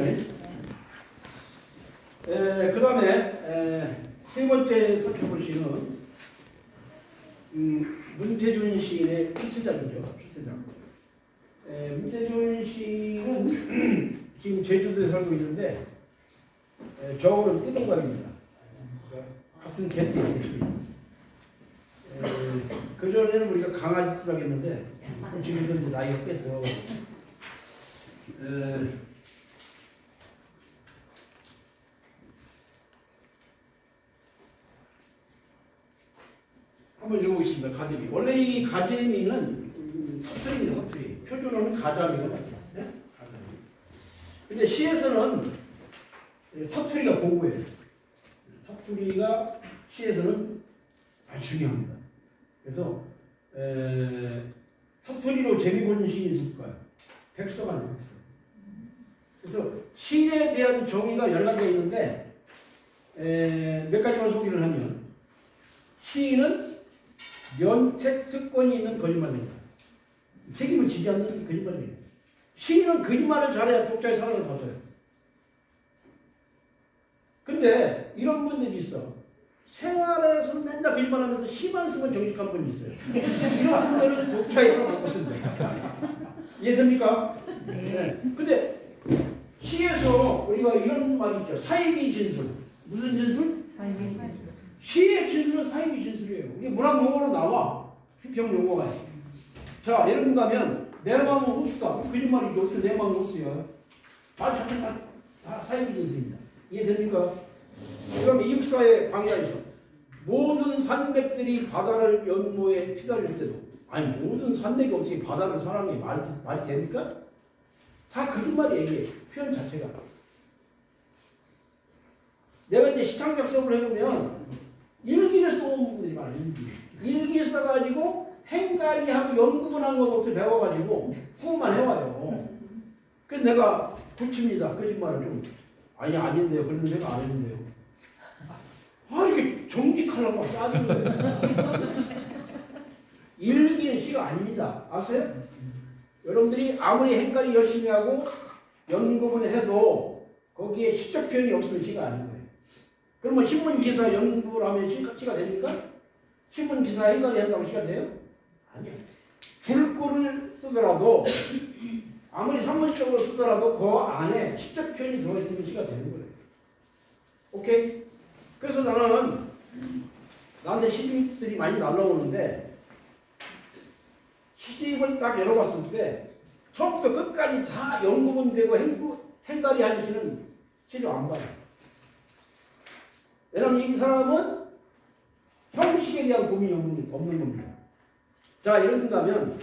하시죠. 그 다음에 세 번째 살펴볼 시는 문태준 시인의 필사작이죠. 필사작. 문태준 시인은 지금 제주도에 살고 있는데 저거는 띠동갑입니다. 같은 개띠. 그전에는 우리가 강아지 띠라고 했는데 지금 이제 나이가 깼어. 한번 읽어보겠습니다. 가재미. 원래 이 가재미는 서투리입니다. 서투리. 표준어는 가자미가 맞죠. 네? 가자미. 근데 시에서는 서투리가 보고예요. 서투리가 시에서는 아주 중요합니다. 그래서 서투리로 재미 보는 시인이 있을까요? 백서가. 그래서 시에 대한 정의가 여러 가지가 있는데 몇 가지만 소개를 하면 시인은 면책 특권이 있는 거짓말입니다. 책임을 지지 않는 거짓말입니다. 시인은 거짓말을 잘해야 독자의 사랑을 받아요. 근데 이런 분들이 있어. 생활에서 맨날 거짓말하면서 시만 쓰면 정직한 분이 있어요. 이런 분들은 독자의 사랑을 받고 있습니다. 이해됩니까? 네. 근데 시에서 우리가 이런 말이 있죠. 사이비 진술. 무슨 진술? 사이비 진술. 시의 진술은 사이비 진술이에요. 이게 문학 용어로 나와.批评 용어가. 자, 예를 들면 내 마음은 호수다. 거짓말이 요새 내 마음은 호수야. 말 자체가 다 사이비 진술입니다. 이해됩니까? 그럼 이육사의 광야에서 모든 산맥들이 바다를 연모에 피살릴 때도 아니 모든 산맥이 없이 바다를 사랑해 말이 됩니까? 다 거짓말이 얘기해. 표현 자체가. 내가 이제 시창 작성을 해보면 일기를 써온 분들이 많아요. 일기 써가지고 행가리하고 연구분한 것을 배워가지고 수업만 해와요. 그래서 내가 고칩니다. 거짓말을 좀. 아니 아닌데요. 그런 생각 안 했는데요. 이렇게 정직하려고 짜증 거예요. 일기는 시가 아닙니다. 아세요? 여러분들이 아무리 행가리 열심히 하고 연구분을 해도 거기에 시적 표현이 없으면 시가 아닌 거예요. 그러면 신문기사 연구를 하면 시가 됩니까? 신문기사 행가리 한다고 시가 돼요? 아니요. 줄거를 쓰더라도 아무리 산문적으로 쓰더라도 그 안에 시적 표현이 들어있으면 시가 되는 거예요. 오케이? 그래서 나한테 시집들이 많이 날라오는데 시집을 딱 열어봤을 때 처음부터 끝까지 다 연구분 되고 행가리 하시는 시를 안 봐요. 왜냐하면 이 사람은 형식에 대한 고민이 없는 겁니다. 자, 예를 든다면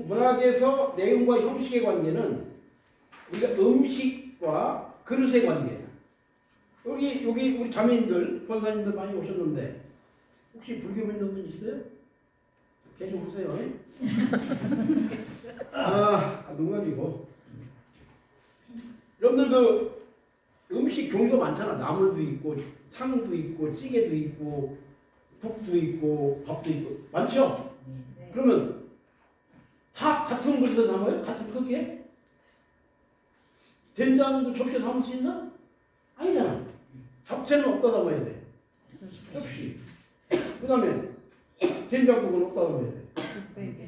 문학에서 내용과 형식의 관계는 우리가 음식과 그릇의 관계예요. 여기 우리 자매님들, 권사님들 많이 오셨는데 혹시 불교 믿는 분 있어요? 개 좀 보세요. 농담이고. 여러분들 그 음식 종류가 많잖아. 나물도 있고 탕도 있고 찌개도 있고 국도 있고 밥도 있고 많죠? 네. 그러면 다 같은 그릇에 담아요? 같은 크기에? 된장도 접시에 담을 수 있나? 아니잖아. 잡채는 어디다 담아야 돼? 접시. 그 다음에 된장국은 어디다 담아야 돼?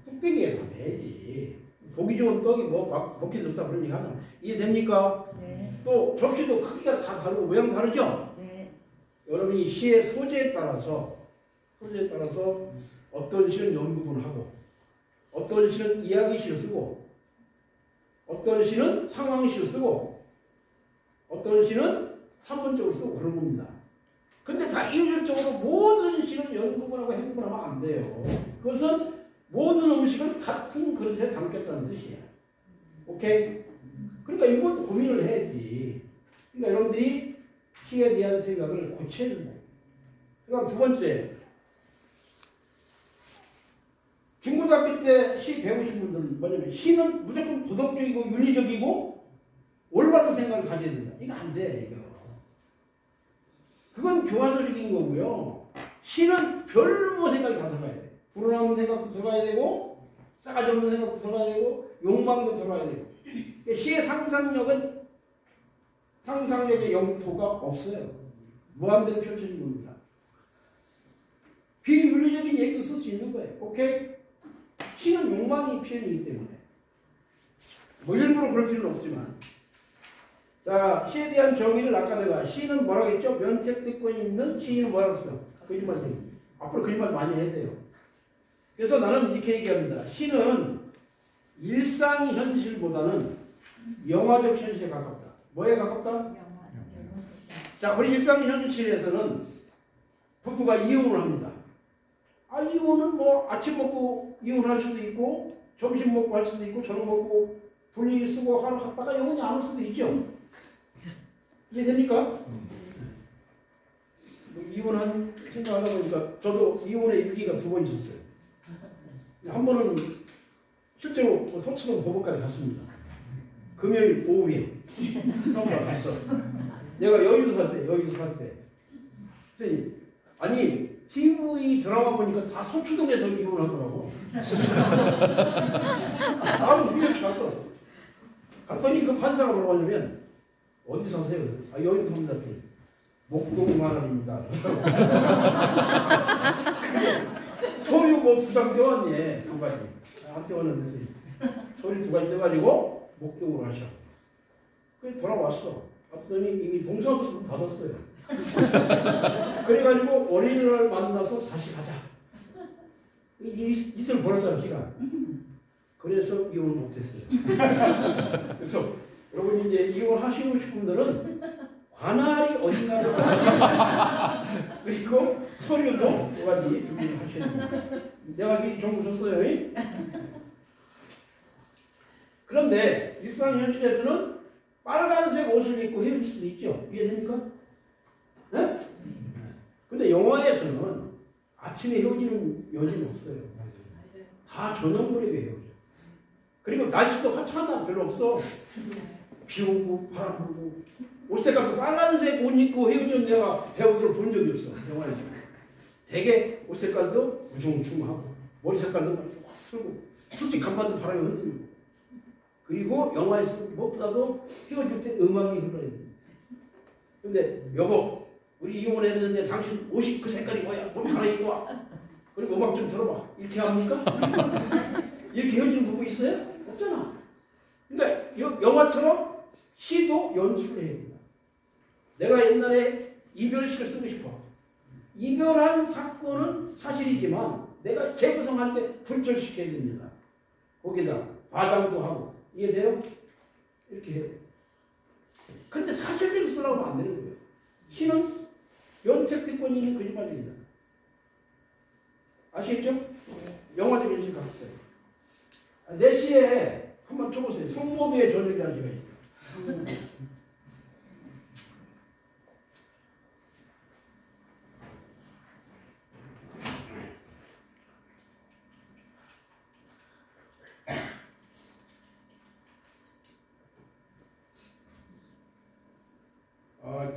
뚝배기에 담아야지. 보기 좋은 떡이 먹기 좋다 그런 얘기 하잖아. 이해됩니까? 네. 또 접시도 크기가 다 다르고 모양 다르죠? 네. 여러분이 시의 소재에 따라서 어떤 시는 연구분을 하고 어떤 시는 이야기시를 쓰고 어떤 시는 상황시를 쓰고 어떤 시는 산문적으로 쓰고 그런 겁니다. 근데 다 일률적으로 모든 시를 연구분하고 행구분하면 안 돼요. 그것은 모든 음식을 같은 그릇에 담겠다는 뜻이야. 오케이? 그러니까 이것도 고민을 해야지. 그러니까 여러분들이 시에 대한 생각을 고쳐야 된다. 그다음 두 번째, 중고등학교 때 시 배우신 분들은 뭐냐면 시는 무조건 도덕적이고 윤리적이고 올바른 생각을 가져야 된다. 이거 안 돼. 이거. 그건 교과서적인 거고요. 시는 별로 생각이 다 들어가야 돼. 불안한 생각도 들어가야 되고 싸가지 없는 생각도 들어가야 되고 욕망도 들어가야 되고. 시의 상상력의 영토가 없어요. 무한대로 펼쳐진 겁니다. 비윤리적인 얘기도 쓸 수 있는 거예요. 오케이? 시는 욕망이 표현이기 때문에 뭐 일부러 그럴 필요는 없지만, 자, 시에 대한 정의를 아까 내가 시는 뭐라고 했죠? 면책특권이 있는 시인은 뭐라고 했어요? 거짓말쟁이. 앞으로 거짓말 많이 해야 돼요. 그래서 나는 이렇게 얘기합니다. 시는 일상 현실보다는 영화적 현실에 가깝다. 뭐에 가깝다? 자, 우리 일상 현실에서는 부부가 이혼을 합니다. 아, 이혼은 뭐 아침 먹고 이혼할 수도 있고 점심 먹고 할 수도 있고 저녁 먹고 분리 쓰고 하다가 영혼이 안 올 수도 있죠. 이해됩니까? 뭐 이혼한 생각하다 보니까 저도 이혼의 일기가 2번 있었어요. 한 번은 실제로 서초동 법원까지 갔습니다. 금요일 오후에 처음으로 갔어. 내가 여의도 살 때. 아니 TV 드라마 보니까 다 서초동에서 이혼하더라고. 나는 분명히 갔어. 갔더니 그 판사가 뭐라고 하냐면 어디 사세요? 아, 여의도 삽니다. 목동 마을입니다. 서류 뭐 수당 떼왔네. 2가지. 안 떼왔는데 서류 2가지 떼가지고 목동으로 하셔. 그래서 돌아왔어. 갔더니 이미 동사무소 닫았어요. 그래가지고 어린이를 만나서 다시 가자. 이틀 벌었잖아, 시간. 그래서 이혼을 못했어요. 그래서 여러분 이제 이혼하시고 싶은 분들은 관할이 어딘가를 가시고 그리고 서류도 2가지 준비를 하셔야 됩니다. 내가 미리 정보 줬어요. 그런데 일상 현실에서는 빨간색 옷을 입고 헤어질 수도 있죠. 이해됩니까? 네? 근데 영화에서는 아침에 헤어지는 여지는 없어요. 다 저녁 무렵에 헤어져. 그리고 날씨도 화창한 날 별로 없어. 비 오고 바람 불고. 옷 색깔도 빨간색 옷 입고 헤어지는 내가 배우들을 본 적이 없어. 영화에서. 되게 옷 색깔도 우중충하고 머리 색깔도 확 쓸고 솔직히 간판도 바람이 흔들리고. 그리고 영화에서 무엇보다도 헤어질 때 음악이 흘러야 돼. 근데 여보, 우리 이혼했는데 당신 옷이 그 색깔이 뭐야? 옷 갈아입고 와. 그리고 음악 좀 들어봐. 이렇게 합니까? 이렇게 헤어지는 부부 있어요? 없잖아. 그러니까 영화처럼 시도 연출을 해야 된다. 내가 옛날에 이별시를 쓰고 싶어. 이별한 사건은 사실이지만 내가 재구성할 때 불철시켜야 됩니다. 거기다 과장도 하고. 이해돼요? 이렇게 해요. 근데 사실대로 쓰라고 하면 안 되는 거예요. 시는 면책특권이 있는 거짓말입니다. 아시겠죠? 영화적 현실 같았어요. 내 시에 한번 쳐보세요. 성모두의 저녁이라는 시가 있어요.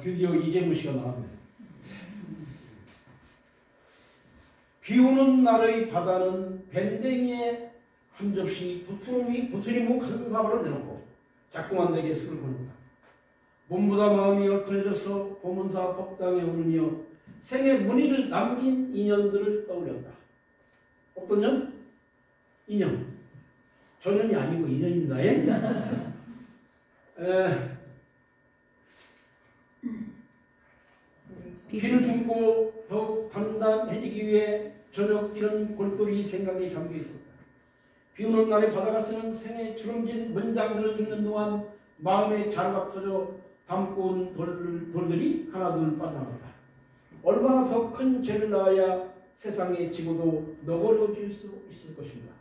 드디어 이재문 씨가 나왔네. 비 오는 날의 바다는 밴댕이에 한 접시 부스리묵 한 가마를 내놓고 자꾸만 내게 술을 거는다. 몸보다 마음이 얼큰해져서 고문사 법당에 오르며 생애 문의를 남긴 인연들을 떠올렸다. 어떤 년? 인연. 전연이 아니고 인연입니다. 비를 품고 더욱 단단해지기 위해 저녁길은 골똘히 생각에 잠겨 있었다. 비 오는 날에 바다가 쓰는 생애 주름진 문장들을 읽는 동안 마음에 자루가 터져 담고 온 돌들이 하나둘 빠져나갔다. 얼마나 더 큰 죄를 낳아야 세상의 지구도 너그러질 수 있을 것인가.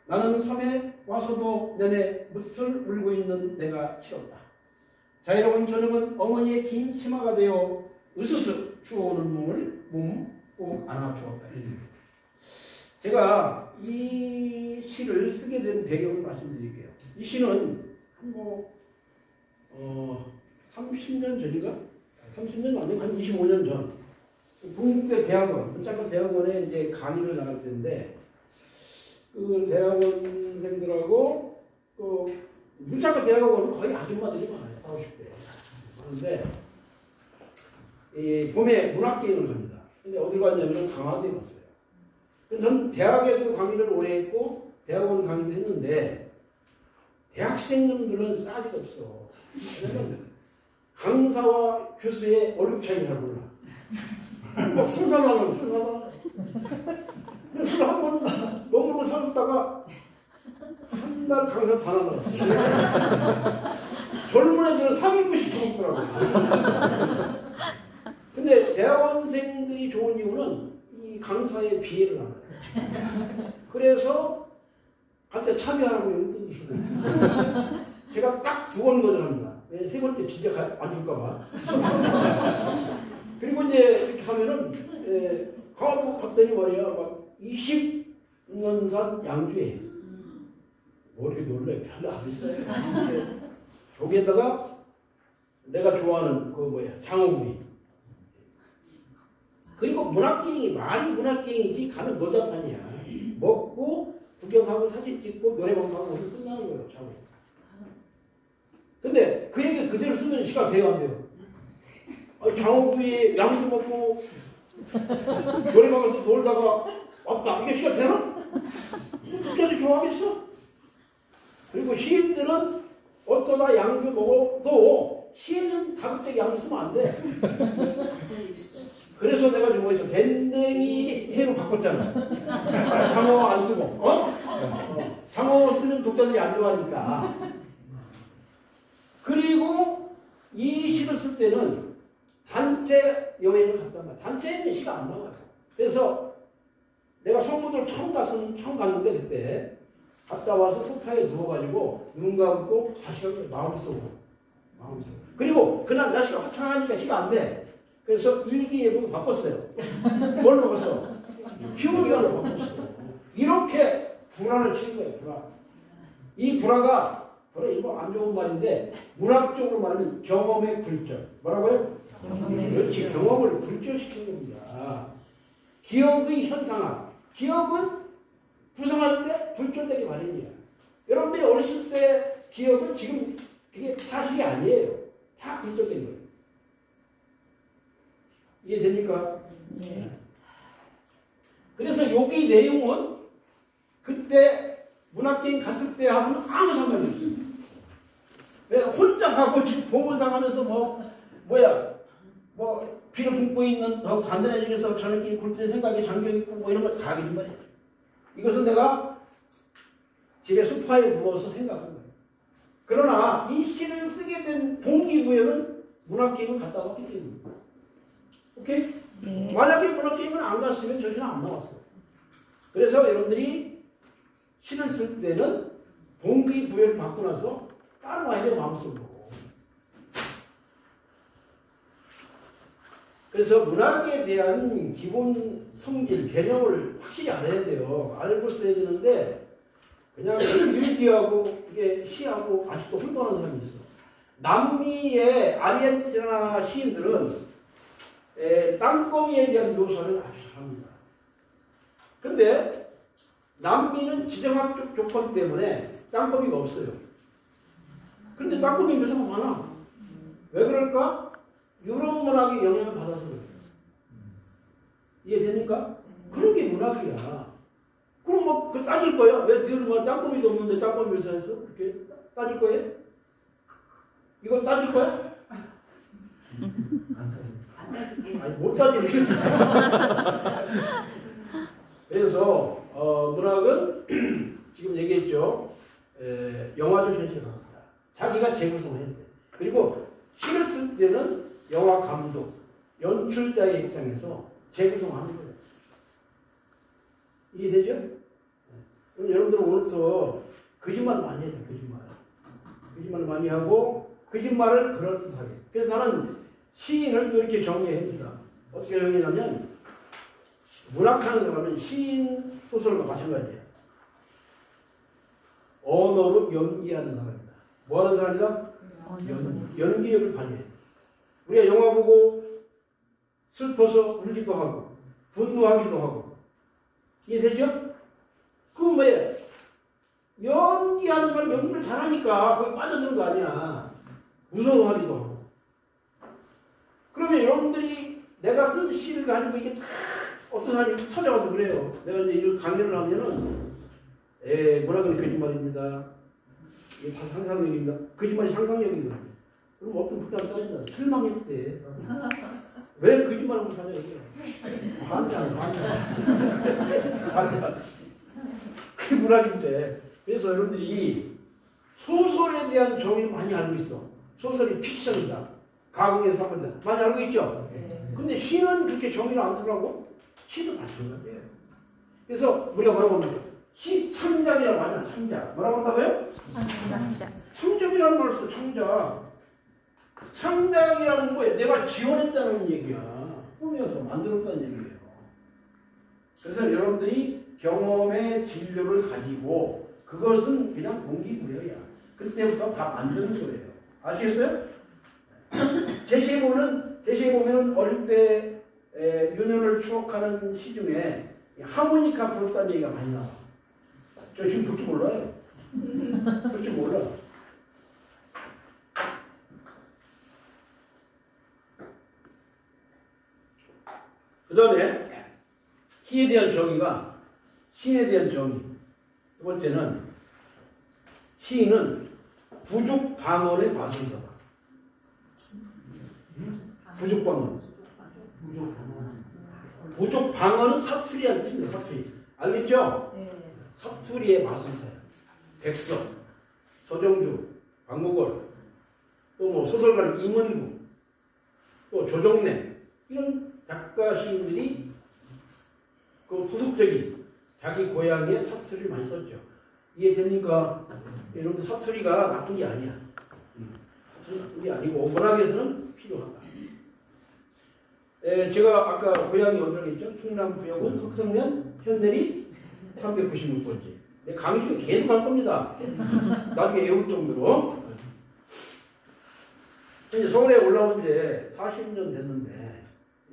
나는 섬에 와서도 내내 뭇을 울고 있는 내가 싫었다. 자유로운 저녁은 어머니의 긴 치마가 되어 으스스 추워오는 몸 꼭 안아주었다. 제가 이 시를 쓰게 된 배경을 말씀드릴게요. 이 시는 뭐 30년 전인가? 30년 아니고 한 25년 전 동국대 대학원, 문자과 대학원에 이제 강의를 나갈 때인데 그 대학원생들하고 문자가 대학원은 거의 아줌마들이 많아요. 40, 50대. 그런데 이 봄에 문학기행을 갑니다. 근데 어디 갔냐면 강화도에 갔어요. 저는 대학에도 강의를 오래 했고 대학원 강의도 했는데 대학생들은 싸지가 없어. 왜냐면 강사와 교수의 월급 차이를 잘 몰라. 막 술사나는 술사나. 술 한 번 너무 사줬다가 한 달 강사 다 나눠. 젊은 애들은 3인분씩 처먹더라고. 근데 대학원생들이 좋은 이유는 이 강사의 비애를 알아요. 그래서 한때 참여하라고 용돈 주고 제가 딱 2번 거절합니다. 세 번째 진짜 안 줄까봐. 그리고 이제 이렇게 하면은 갔더니 말이야 막 20년산 양주에 머리가 놀래 별로 안 비싸요. 여기에다가 내가 좋아하는 그 장어구이. 그리고 문학기행이 말이 문학기행이지 가면 노자판이야. 먹고 구경하고 사진 찍고 노래방 가고 끝나는 거예요. 자고. 근데 그 얘기 그대로 쓰면 시간 돼요 안 돼요? 장어구이에 양주 먹고 노래방 가서 놀다가 왔다. 이게 시간 되나? 국자들이 좋아하겠어? 그리고 시인들은 어쩌다 양주 먹어도 시에는 가급적이 양주 쓰면 안 돼. 그래서 내가 좀 뭐였어? 밴댕이 해로 바꿨잖아. 장어 안 쓰고. 장어 쓰는 독자들이 안 좋아하니까. 그리고 이 시를 쓸 때는 단체 여행을 갔단 말이야. 단체 여행은 시가 안 나와요. 그래서 내가 성무도를 처음 갔는데 그때 갔다 와서 소파에 누워가지고 눈 감고 다시 가서 마음 쓰고. 그리고 그날 날씨가 화창하니까 시가 안 돼. 그래서 일기예보로 바꿨어요. 뭘 바꿨어? 휴일로 바꿨어. 이렇게 불안을 치는 거예요. 불안. 이 불안가 그래 이거 안 좋은 말인데 문학적으로 말하면 경험의 굴절. 뭐라고요? 그렇지. 경험을 굴절시키는 겁니다. 기억의 현상화. 기억은 구성할 때 굴절되기 마련이야. 여러분들이 어렸을 때 기억은 지금 그게 사실이 아니에요. 다 굴절된 거예요. 이해됩니까? 네. 그래서 여기 내용은 그때 문학계행 갔을 때 하고는 아무 상관이 없어요. 왜 혼자 가고 지금 보문상하면서 비를 품고 있는 더 간단해지면서 저녁에 굴뚝의 생각에 잠겨있고 뭐 이런 거 다 하기 말이에요. 이것은 내가 집에 소파에 누워서 생각한 거예요. 그러나 이 시를 쓰게 된 동기부여는 문학계행을 갔다 왔기 때문입니다. 오케이? 네. 만약에 문학계행을 안 갔으면 저기는 안 나왔어요. 그래서 여러분들이 시를 쓸 때는 동기부여를 받고 나서 따라와야 돼요. 마음속으로. 그래서 문학에 대한 기본 성질, 개념을 확실히 알아야 돼요. 알고 써야 되는데 그냥 일기하고 이게 시하고 아직도 혼돈하는 사람이 있어. 남미의 아르헨티나 시인들은 땅거미에 대한 묘사를 아주 잘합니다. 근데 남미는 지정학적 조건 때문에 땅거미가 없어요. 그런데 땅거미 묘사가 많아. 왜 그럴까? 유럽 문학의 영향을 받아서 그래요. 이해됩니까? 그런 게 문학이야. 그럼 뭐 따질 거야? 왜 너는 땅거미도 없는데 땅거미 묘사해서 그렇게 따질 거예요? 이거 따질 거야? 아니, 못 따지는 그래서 문학은 지금 얘기했죠. 영화적 현실을 갖다. 자기가 재구성해야 돼. 그리고 시를 쓸 때는 영화 감독, 연출자의 입장에서 재구성하는 거예요. 이해되죠? 그럼 여러분들은 오늘부터 거짓말 많이 해야 돼. 거짓말 많이 하고 거짓말을 그럴듯하게. 그래서 나는 시인을 또 이렇게 정리합니다. 어떻게 정리하냐면 문학하는 사람은 시인 소설과 마찬가지예요. 언어로 연기하는 사람이다. 뭐 하는 사람이다? 연기력을 발휘해. 우리가 영화 보고 슬퍼서 울기도 하고 분노하기도 하고 이해되죠? 그럼 왜? 연기하는 사람 연기를 잘하니까 거기 빠져드는 거 아니야. 무서워하기도 하고. 그러면 여러분들이 내가 쓴 시를 가지고 이게 다 어떤 사람이 찾아와서 그래요. 내가 이제 이런 강연을 하면은 뭐라 그래 거짓말입니다. 이게 다 상상력입니다. 거짓말이 상상력이거든요. 그럼 어떤 북한 따진다. 실망했대. 왜 거짓말을 못하냐 이거야. 반장. 그게 문학인데. 그래서 여러분들이 소설에 대한 정의를 많이 알고 있어. 소설이 픽션이다. 가공에서 한 건데 많이 알고 있죠? 근데 시는 그렇게 정의를 안 쓰라고? 시도 마찬가지예요. 그래서 우리가 뭐라고 합니까? 시 창작이라고 하잖아. 창작. 뭐라고 한다고요? 창작. 창작이라는 말을 써. 창작. 창작이라는 거에 내가 지원했다는 얘기야. 꿈이어서 만들었다는 얘기예요. 그래서 여러분들이 경험의 진료를 가지고 그것은 그냥 동기부여야. 그때부터 다 만드는 거예요. 아시겠어요? 제시해 보면은 어릴 때 유년을 추억하는 시 중에 하모니카 불었다는 얘기가 많이 나와. 저 지금 불 줄 몰라요. 불 줄 몰라. 그 다음에 시에 대한 정의가 시에 대한 정의. 두 번째는 시인은 부족 방언의 마술사다. 부족 방언. 부족 방언은 사투리라는 뜻입니다. 사투리. 알겠죠? 사투리의 마술사야. 백석, 서정주, 박목월, 또 뭐 소설가는 임은구, 또 조정래 이런 작가 시인들이 그 후속적인 자기 고향의 사투리를 많이 썼죠. 이해됩니까? 여러분 사투리가 나쁜 게 아니야. 사투리 나쁜 게 아니고 문학에서는 필요하다. 제가 아까 고향이 어디라고 했죠? 충남 부여군 석성면 현내리 396번지. 강의 중에 계속 할 겁니다. 나중에 외울 정도로. 이제 서울에 올라온 지 40년 됐는데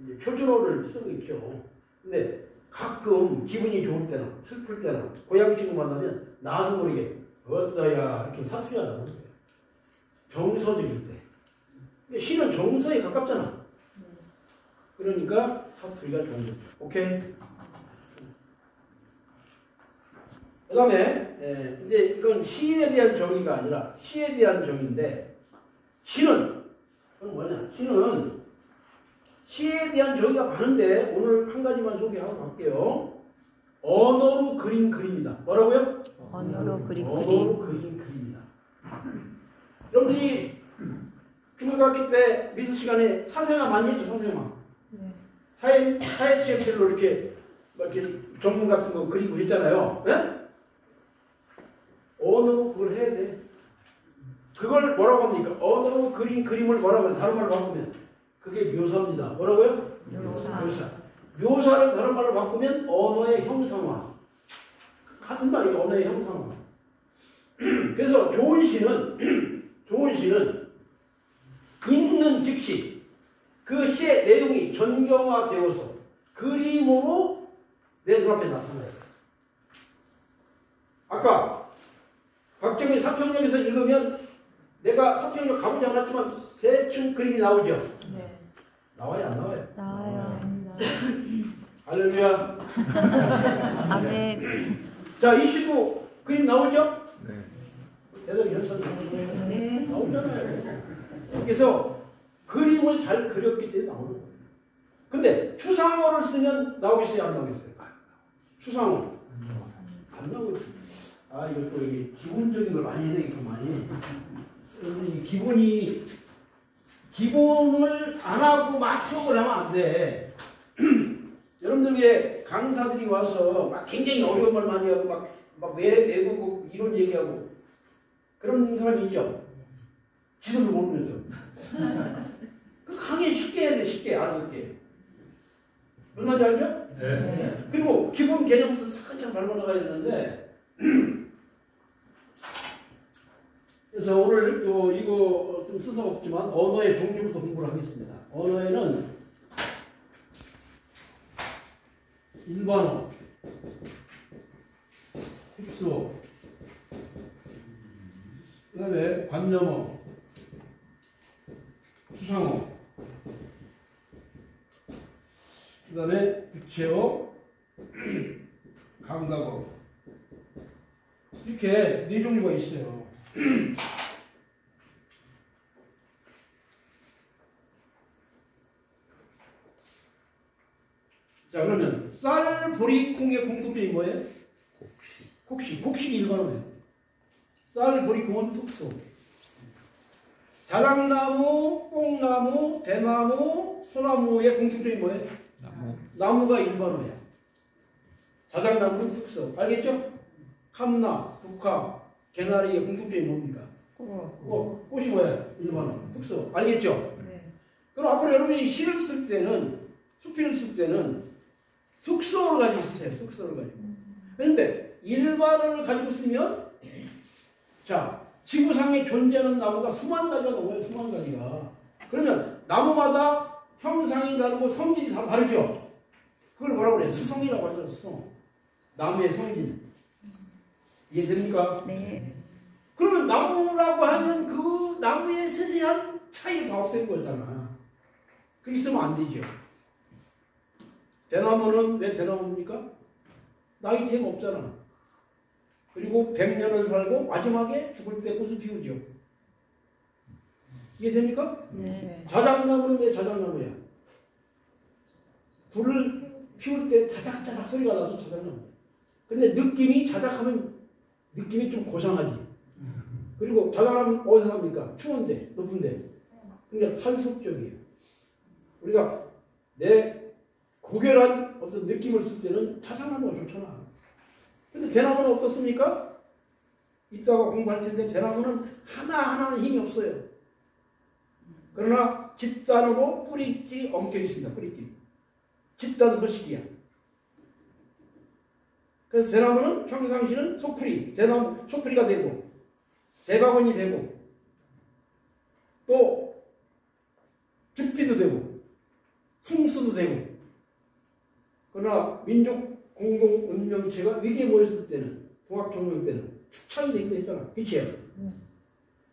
이제 표준어를 쓰고 있죠. 근데 가끔 기분이 좋을 때나 슬플 때나 고향 친구 만나면 나도 모르게 어떠야 이렇게 사투리가 나오는 거예요. 정서적일 때. 시는 정서에 가깝잖아. 그러니까 사투리가 좋은 거죠. 오케이? 그 다음에 이제 이건 시인에 대한 정의가 아니라 시에 대한 정의인데 시는 그건 뭐냐? 시는 시에 대한 정의가 많은데 오늘 한 가지만 소개하고 갈게요. 언어로 그린 그림이다. 뭐라고요? 언어로 그린 언어로 그린 그림이다. 여러분들이 중고등학교 때 미술 시간에 사생활 많이 했죠? 사생활. 사회 취업실로 이렇게 전문 같은 거 그리고 했잖아요. 네? 언어로 그걸 해야 돼. 그걸 뭐라고 합니까? 언어로 그린 그림을 뭐라고 해요? 다른 말로 바꾸면 그게 묘사입니다. 뭐라고요? 묘사. 묘사를 다른 말로 바꾸면 언어의 형상화. 같은 말이 언어의 형상화. 그래서 좋은 시는 읽는 즉시 그 시의 내용이 전경화되어서 그림으로 내 눈앞에 나타나요. 아까 박정희 사평역에서 읽으면 내가 사평역 가보지 않았지만 대충 그림이 나오죠? 네. 나와요? 안 나와요? 나와요. 할렐루야. 아멘. 자, 이 시도 그림 나오죠? 네. 대답이 현상 네. 나오잖아요. 그래서 그림을 잘 그렸기 때문에 나오는 거예요. 근데 추상어를 쓰면 나오겠어요? 안 나오겠어요? 추상어. 안 나오겠죠. 아, 이거 또 이게 기본적인 걸 많이 해야 되겠구만이. 기본을 안 하고 막 수업을 하면 안 돼. 여러분들 강사들이 와서 막 굉장히 어려운 말 많이 하고 막 외국어 이런 얘기하고 그런 사람이 있죠. 지도를 모르면서. 그 강의 쉽게 해야 돼. 쉽게 알아듣게. 무슨 말인지 알죠? 네. 그리고 기본 개념부터 차근차근 밟아 나가야 되는데 그래서 오늘 또 이거 좀 수서 없지만 언어의 종류부터 공부를 하겠습니다. 언어에는 일반어, 그 다음에 관념어, 추상어, 그 다음에 부채어, 감각어. 이렇게 네 종류가 있어요. 자, 그러면 쌀, 보리, 콩의 공통점이 뭐예요? 곡식이 일반어예요. 쌀, 보리, 콩은 특수. 자작나무, 뽕나무, 대나무, 소나무의 공통점이 뭐예요? 나무가 일반어예요. 자작나무는 특수. 알겠죠? 감나, 북화, 개나리의 공통점이 뭡니까? 꽃이 뭐예요? 일반어. 특수. 알겠죠? 네. 그럼 앞으로 여러분이 시를 쓸 때는, 수필을 쓸 때는 특수어를 가지고 쓰세요. 특수어를 가지고. 그런데 일반어를 가지고 쓰면, 자, 지구상에 존재하는 나무가 수만 가지가 넘어요. 수만 가지가. 그러면 나무마다 형상이 다르고 성질이 다 다르죠. 그걸 뭐라고 그래요? 수성이라고 하죠. 수성. 나무의 성질. 이해됩니까? 네. 그러면 나무라고 하면 그 나무의 세세한 차이를 다 없애는 거잖아. 그렇게 쓰면 안 되죠. 대나무는 왜 대나무입니까? 나이테가 없잖아. 그리고 100년을 살고 마지막에 죽을 때 꽃을 피우죠. 이해됩니까? 네. 자작나무는 왜 자작나무야? 불을 피울 때 자작자작 소리가 나서 자작나무. 근데 느낌이 자작하면 느낌이 좀 고상하지. 그리고 자작나무는 어디서 삽니까? 추운데, 높은데. 그러니까 탄속적이에요. 우리가 내 고결한 어떤 느낌을 쓸 때는 자작나무가 좋잖아. 근데 대나무는 없었습니까? 이따가 공부할 텐데 대나무는 하나하나는 힘이 없어요. 그러나 집단으로 뿌리째 엉켜 있습니다. 뿌리째. 집단 서식이야. 그래서 대나무는 평상시는 소풀이, 대나무 소풀이가 되고 대박원이 되고 또 죽비도 되고 풍수도 되고. 그러나 민족 공동 운명체가 위기에 모였을 때는, 동학혁명 때는 축창이 되기도 했잖아. 그치?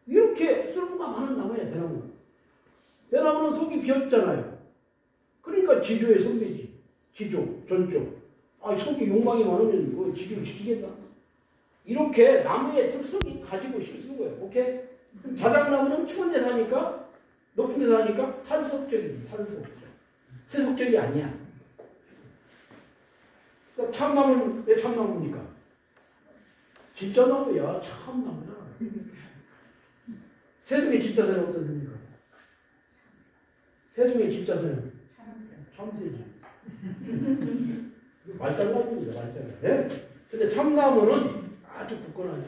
이렇게 쓸모가 많은 나무야, 대나무. 대나무는 속이 비었잖아요. 그러니까 지조의 선배지. 지조, 전조. 아, 속이 욕망이 많으면 그 지조를 지키겠다. 이렇게 나무의 특성이 가지고 실수는 거예요. 오케이? 그럼 자작나무는 추운 데 사니까, 높은 데 사니까 탄속적이지, 탄속. 세속적이 아니야. 참나무는 왜 참나무입니까? 진짜 나무야. 참나무야. 세상에 진짜 새는 어떻습니까? 세상에 진짜 새는 참새지. 말장난입니다. 말장난. 네? 근데 참나무는 아주 굳건하죠.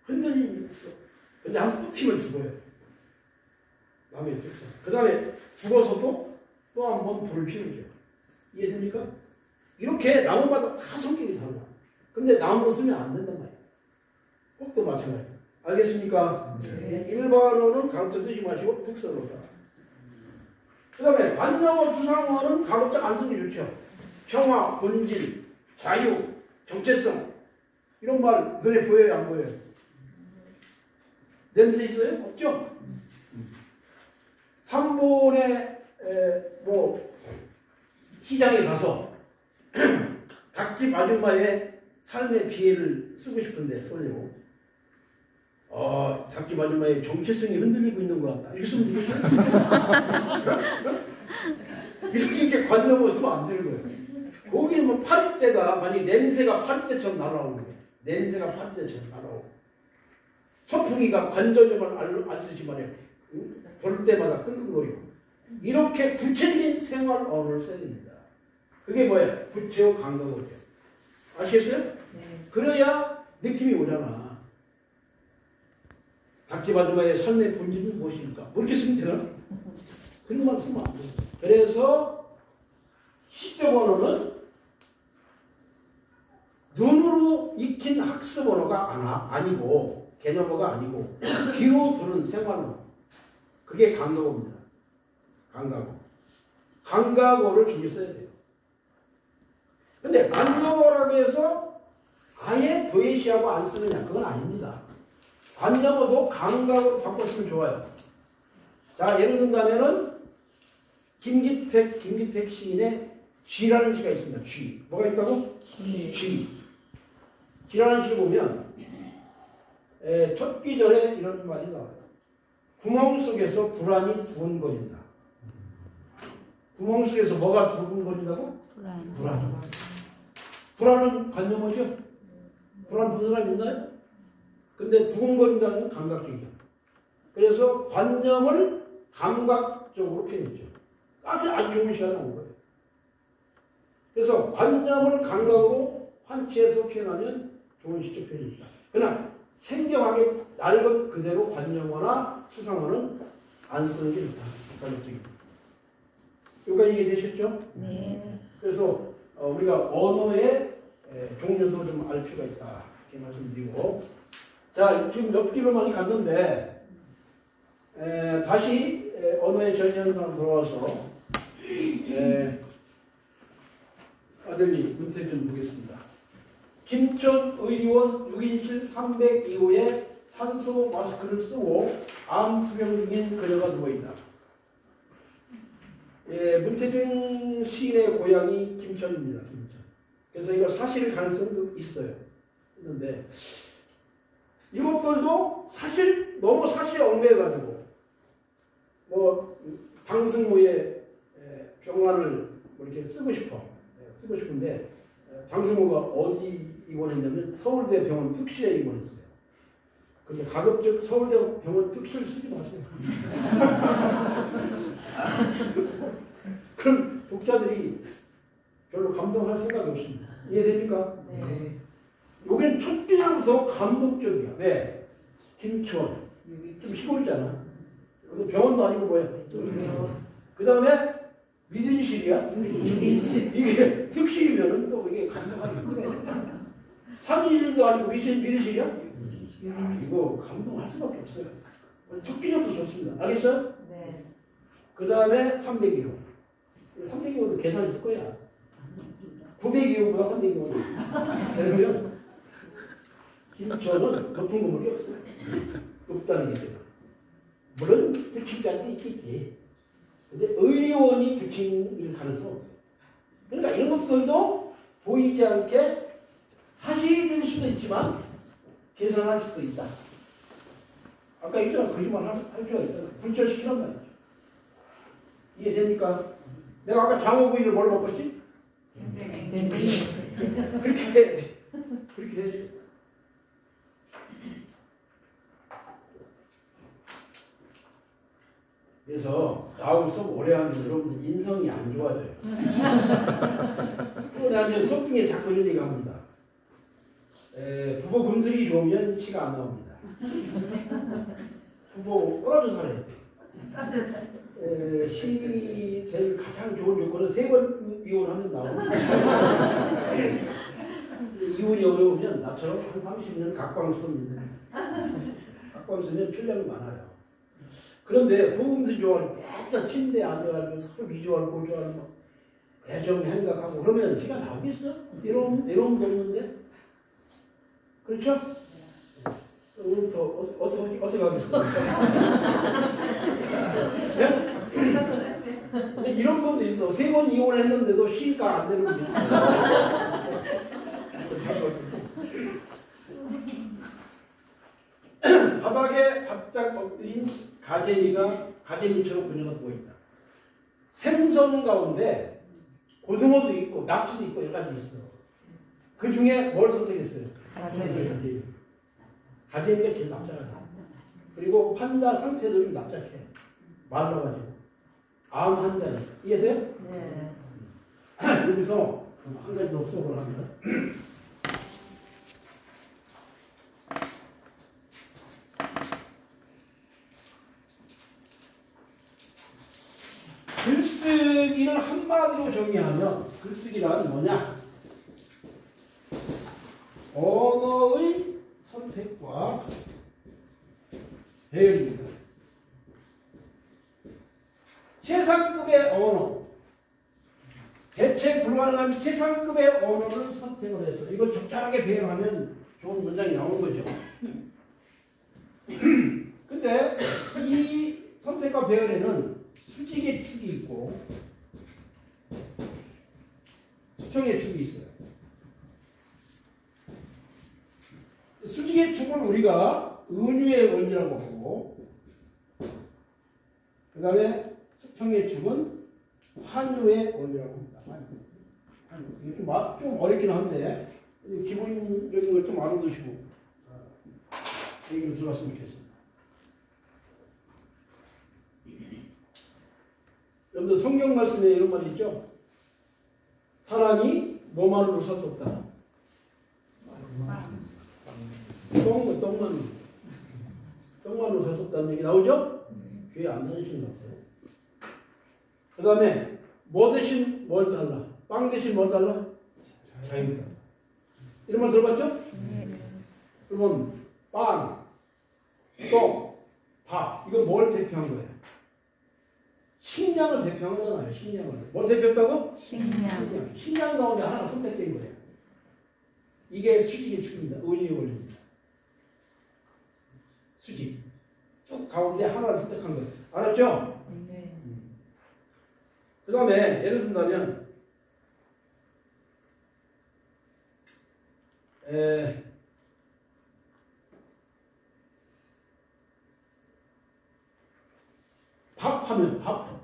흔들림이 없어. 근데 한번 뽑히면 죽어요. 나무의 특성. 그 다음에 죽어서도 또 한 번 불을 피우죠. 이해됩니까? 이렇게 나무마다 다 성격이 달라. 근데 나무로 쓰면 안 된단 말이야. 꽃도 마찬가지. 알겠습니까? 네. 일반어는 가급적 쓰지 마시고 특서로 써. 그 다음에 관념어, 추상어는 가급적 안 쓰는 게 좋죠. 평화, 본질, 자유, 정체성. 이런 말 눈에 보여요, 안 보여요? 냄새 있어요? 없죠? 3번에 시장에 가서 닭집 아줌마의 삶의 비애를 쓰고 싶은데 써내고 닭집 아줌마의 정체성이 흔들리고 있는 것 같다. 이렇게 쓰면 되겠어요? 이렇게 관념을 쓰면 안 되는 거예요. 거기는 뭐 파리떼가 만약 냄새가 파리떼처럼 날아오는 거예요. 냄새가 파리떼처럼 날아오고 소풍이가 관절염을 안 쓰지 말이에요. 볼 때마다 끙끙거리고 이렇게 구체적인 생활 언어를 써야 됩니다. 그게 뭐예요? 부채어 감각어죠. 아시겠어요? 네. 그래야 느낌이 오잖아. 닭집 아줌마의 삶의 본질은 무엇입니까? 모르게 쓰면 되나? 그런 말 쓰면 안 돼요. 그래서 시적 언어는 눈으로 익힌 학습 언어가 아니고 개념어가 아니고 귀로 들은 생활 언어. 그게 감각어입니다. 감각어. 감각어를 중요 써야 돼요. 근데 감각어라고 해서 아예 도예시하고 안 쓰느냐? 그건 아닙니다. 관념어도 감각으로 바꿨으면 좋아요. 자, 예를 든다면은 김기택 시인의 쥐라는 시가 있습니다. 쥐. 뭐가 있다고? 쥐. 쥐라는 시 보면 첫 귀절에 이런 말이 나와요. 구멍 속에서 불안이 두근거린다. 구멍 속에서 뭐가 두근거린다고? 불안. 불안은 관념어죠? 불안 부는 사람 있나요? 근데 두근거린다는 건 감각적이야. 그래서 관념을 감각적으로 표현했죠. 아주 좋은 시가 나온 거예요. 그래서 관념을 감각으로 환치해서 표현하면 좋은 시적 표현입니다. 그러나 생경하게 날 것 그대로 관념어나 추상어는 안 쓰는 게 좋다. 관념적입니다. 여기까지 이해되셨죠? 네. 그래서 우리가 언어의 종류도 좀 알 필요가 있다. 이렇게 말씀드리고, 자, 지금 몇 킬로 많이 갔는데 다시 언어의 전연으로 돌아와서 아들님 문제 좀 보겠습니다. 김천 의료원 6인실 302호에 산소 마스크를 쓰고 암 투병 중인 그녀가 누워있다. 문태준 시인의 고향이 김천입니다. 김천. 그래서 이거 사실 가능성도 있어요. 있는데 이것들도 사실 너무 사실에 얽매여가지고 뭐 방승호의 병환을 뭐 이렇게 쓰고 싶은데 방승호가 어디 입원했냐면 서울대 병원 특실에 입원했어요. 근데 가급적 서울대 병원 특실 쓰지 마세요. 그럼 독자들이 별로 감동할 생각이 없습니다. 이해됩니까? 네. 여기는 첫 기장부터 감동적이야. 왜? 김천. 좀 시골이잖아. 근데 병원도 아니고 뭐야? 그 다음에 미진실이야? 이게 특실이면은 또 이게 감동하기 그래. 산인실도 아니고 미진실이야? 이거 감동할 수밖에 없어요. 첫 기장부터 좋습니다. 알겠어요? 네. 그 다음에 302호. 302호도 계산했을 거야. 902호보다 302호는. 그러면 김천은 높은 건물이 없어요. 없다는 얘기죠. 물론 특징자도 있겠지. 근데 의료원이 특징일 가능성은 없어요. 그러니까 이런 것들도 보이지 않게 사실일 수도 있지만 계산할 수도 있다. 아까 있잖아. 거짓말 할 필요가 있잖아. 불철시키란 말이죠. 이해됩니까? 내가 아까 장어구이를 뭘로 바꿨지? 그렇게 해야 돼. 그렇게 해야 돼. 그래서 나하고 수업 오래 하면 여러분들 인성이 안 좋아져요. 또 나중에 수업 중에 자꾸 이런 얘기 합니다. 부부 금슬이 좋으면 시가 안 나옵니다. 부부 쏟아져 살아야 돼. 시이 제일 가장 좋은 요건은 3번 이혼하면 나옵니다. 이혼이 어려우면 나처럼 한 30년 각광 씁니다. 각광 쓰면 필량이 많아요. 그런데 부부금슬이 좋아하는 맨날 침대에 앉아가지고 서로 위조하고 고조하는 애정 행각하고 그러면 시가 나오겠어? 이런 거 없는데? 그렇죠? 어서 가겠어. 근데 이런 것도 있어. 3번 이혼했는데도 시가 안 되는 게 있어. 바닥에 바짝 엎드린 가재미처럼 그녀가 누워있다. 생선 가운데 고등어도 있고 낙지도 있고 여러 가지 있어. 그 중에 뭘 선택했어요? 가재미. 가재미가 제일 납작하다. 그리고 판다 상태도 좀 납작해. 말라가지고. 암 환자니. 이해돼요? 네. 여기서 한 가지 더 수업을 합니다. 글쓰기를 한마디로 정의하면 글쓰기란 뭐냐? 언어의 선택과 배열입니다. 최상급의 언어, 대체 불가능한 최상급의 언어를 선택을 해서 이걸 적절하게 배열하면 좋은 문장이 나오는 거죠. 배열에는 수직의 축이 있고 수평의 축이 있어요. 수직의 축을 우리가 은유의 원리라고 하고, 그 다음에 수평의 축은 환유의 원리라고 합니다. 이게 좀 어렵긴 한데 기본적인 걸 좀 알아두시고 얘기를 들었으면 좋겠습니다. 여러분들 성경 말씀에 이런 말이 있죠. 사람이 뭐만으로 살 수 없다. 떡만으로 살 수 없다는 얘기 나오죠? 귀에 안 들으시는 것 같아요. 그 다음에 뭐 대신 뭘 달라? 빵 대신 뭘 달라? 자유다. 이런 말 들어봤죠? 그러면 빵, 떡, 밥 이거 뭘 대표한 거예요? 식량을 대표한 거잖아요. 식량을. 뭘 대표했다고? 식량. 식량 가운데 하나가 선택된 거예요. 이게 수직의 축입니다. 은유의 원리입니다. 수직. 쭉 가운데 하나를 선택한 거예요. 알았죠? 네. 그 다음에 예를 든다면 밥 하면 밥,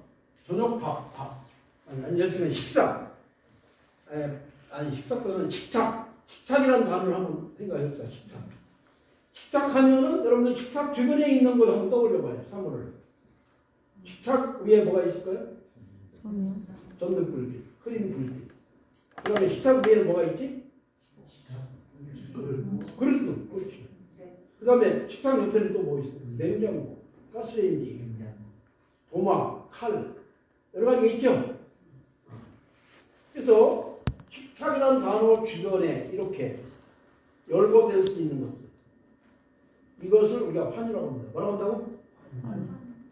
저녁 밥. 아니 예를 들면 식사. 아니 식사보다는 식탁이라는 단어를 한번 생각해봅시다. 식탁 하면은 여러분들 식탁 주변에 있는 걸 한번 떠올려봐요. 사물을. 식탁 위에 뭐가 있을까요? 전등불빛, 흐린 불빛. 그 다음에 식탁 위에는 뭐가 있지? 그릇도. 그렇지. 그 다음에 식탁 옆에는 또 뭐 있어요? 냉장고, 가스레인지, 도마, 칼. 여러 가지가 있죠? 그래서 식탁이라는 단어 주변에 이렇게 열거될 수 있는 것. 이것을 우리가 환유라고 합니다. 뭐라고 한다고?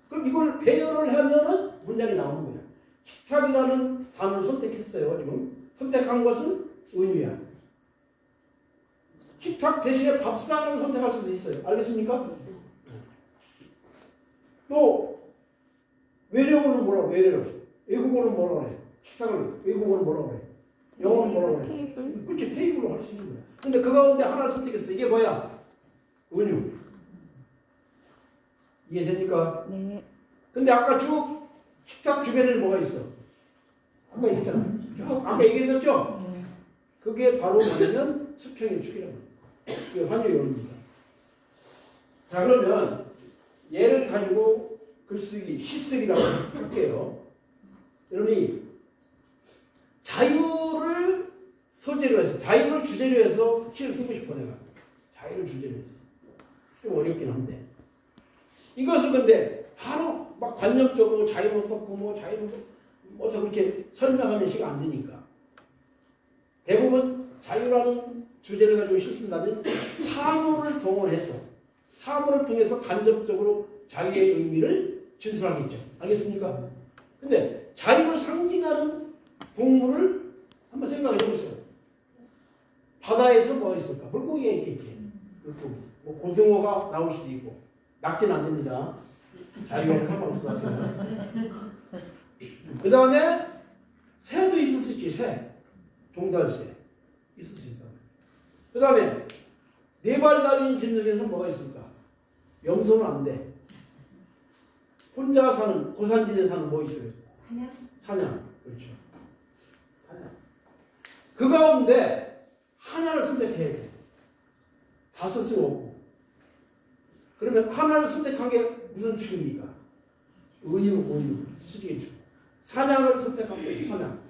그럼 이걸 배열을 하면은 문장이 나오는 거야. 식탁이라는 단어를 선택했어요. 지금 선택한 것은 은유야. 식탁 대신에 밥상을 선택할 수도 있어요. 알겠습니까? 또 외래어는 뭐라고? 외래어. 외국어는 뭐라고 그래? 식탁을 외국어는 뭐라고 그래? 영어는 뭐라고 그래? 그렇지. 세 입으로 할 수 있는 거야. 근데 그 가운데 하나를 선택했어. 이게 뭐야? 은유. 이해됩니까? 네. 근데 아까 쭉 식탁 주변에는 뭐가 있어? 아까 있었잖아. 아까 얘기했었죠? 네. 그게 바로 뭐냐면 수평의 축이라고 합니다. 그게 환유의 원리입니다. 자, 그러면 얘를 가지고 글쓰기, 시쓰기라고 할게요. 여러분이 자유를 소재로 해서, 자유를 주제로 해서 시를 쓰고 싶어 내가. 자유를 주제로 해서. 좀 어렵긴 한데. 이것을 근데 바로 막 관념적으로 자유로 썼고 뭐 자유로 어서 그렇게 설명하면 시가 안 되니까. 대부분 자유라는 주제를 가지고 시 쓴다면 사물을 동원해서 사물을 통해서 간접적으로 자유의 의미를 진술하겠죠. 알겠습니까? 근데 자유를 상징하는 동물을 한번 생각해 보세요. 바다에서 뭐가 있을까? 물고기가 있겠지. 물고기. 뭐 고등어가 나올 수도 있고. 낙지는 안 됩니다. 자유하고 상관없어. 그 다음에 새도 있을 수 있지. 새. 종달새. 있을 수 있어. 그 다음에 네 발 달린 짐승에서는 뭐가 있을까? 염소는 안 돼. 혼자 사는 고산지대에 사는 뭐 있어요? 사냥. 그렇죠. 사냥. 그 가운데 하나를 선택해야 돼. 다 쓸 수는 없고. 그러면 하나를 선택한 게 무슨 축입니까? 은유, 수직의 축. 사냥을 선택한 게 사냥.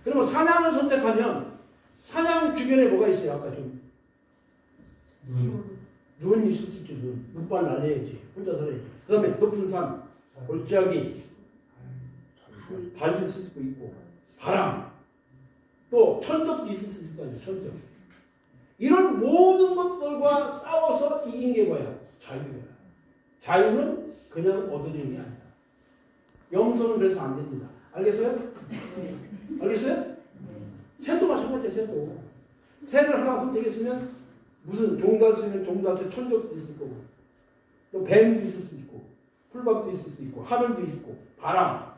그러면 사냥을 선택하면 사냥 주변에 뭐가 있어요? 아까 좀 눈이 있을 수 있지. 눈발 날려야지. 혼자 살아야지. 그 다음에 높은 산, 골짜기, 발질 수도 있고, 바람, 또 천적도 있을 수 있을 거 아니에요. 천적. 이런 모든 것들과 싸워서 이긴 게 뭐야? 자유야. 자유는 그냥 얻어지는 게 아니다. 염소는 그래서 안 됩니다. 알겠어요? 알겠어요? 새도 마찬가지야. 새도. 새를 하나 선택했으면 무슨 종달새면 종달새 천적도 있을 거고, 또 뱀도 있을 수 있고, 풀밭도 있을 수 있고 하늘도 있고 바람,